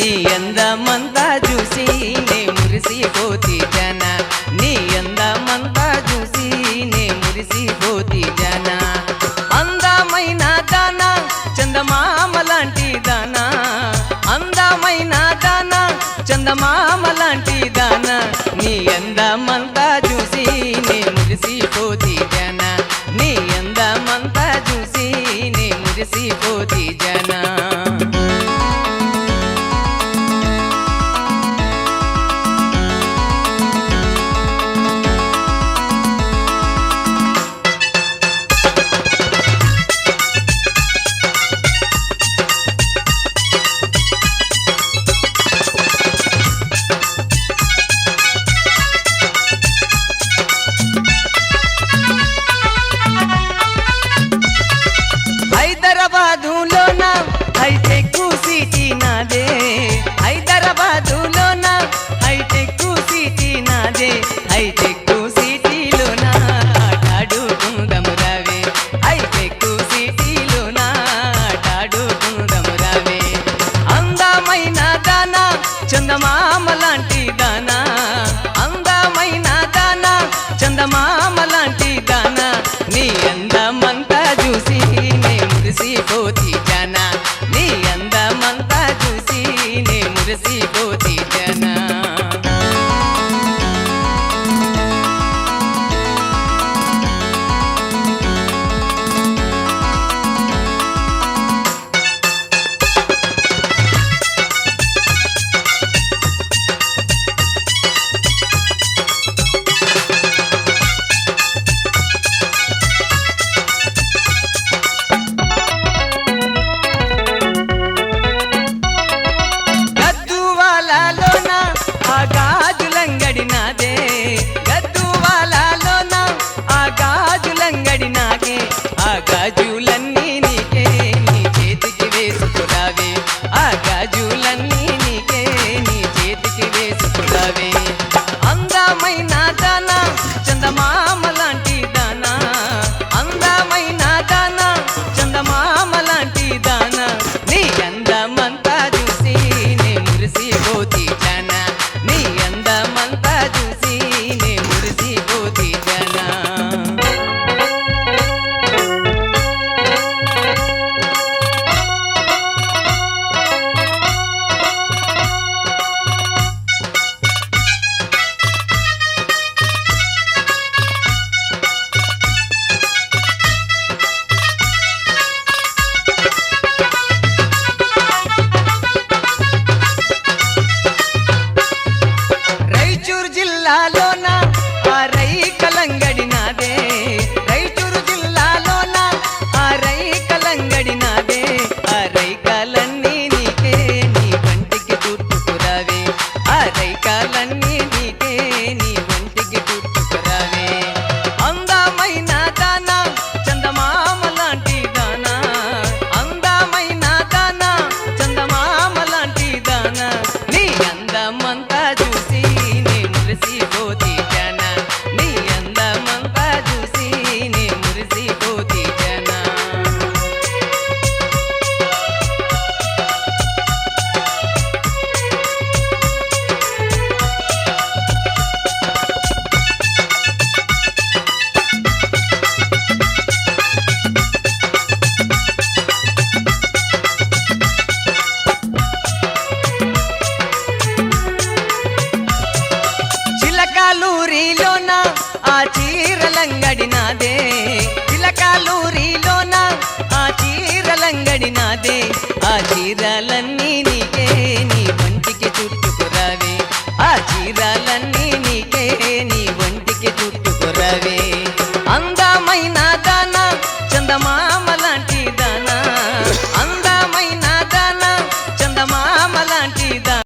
నీ అందమంతా చూసి నే మురిసిపోతి జన నీ అందమంతా చూసి నే మురిసిపోతి జన అందమైన దానా చందమామ లాంటి దానా అందమైన దానా చందమామ లాంటి దానా నీ అందమంతా చూసి నే మురిసిపోతి జన నీ అందమంతా చూసి నే మురిసిపోతి జన హైదరాబాదులోన హైటెక్ సిటీ నాదే హైదరాబాదులోన హైటెక్ సిటీ నాదే హైటెక్ సిటీలోన ఆటాడుకుందాము రావే హైటెక్ సిటీలోన ఆటాడుకుందాము రావే అందమైన దానా చందమామ లాంటి దానా అందమైన దానా చందమామ లాంటి దానా నీ అందమంతా చూసి మురిసిపోతి జన నీ అందమంతా చూసి నే మురిసిపోతి జన గాజులంగడి నాదే గద్దువాలలోన ఆ గాజులంగడి నాకే ఆ గాజులన్నీ నీకే నీ చేతికి వేసుకురావే ఆ గాజులన్నీ నీకే నీ చేతికి వేసుకురావే అందమైన దానా చందమామ లాంటి దానా అందమైన దానా చందమామ లాంటి దానా నీ అందమంతా చూసి నే మురిసిపోతి జన నీ అందమంతా చూసి నే మురిసిపోతి జన రాయచూరు జిల్లాలోన ఆ రైకలంగడి నాదే రాయచూరు జిల్లాలోన ఆ రైకలంగడి నాదే ఆ రైకాలన్నీ నీకే నీ వంటికి చుట్టుకురావే ఆ రైకాలన్నీ నీకే నీ వంటికి చుట్టుకురావే అందమైన దానా చందమామ లాంటి దానా అందమైన దానా చందమామ లాంటి దానా నీ అందమంతా చూసి నే మురిసిపోతి జన నీ అందమంతా చూసి నే మురిసిపోతి జన చిలకాలూరిలోన ఆ చీరలంగడి నాదే చిలకాలూరిలోన ఆ చీరలంగడి నాదే ఆ చీరలన్నీ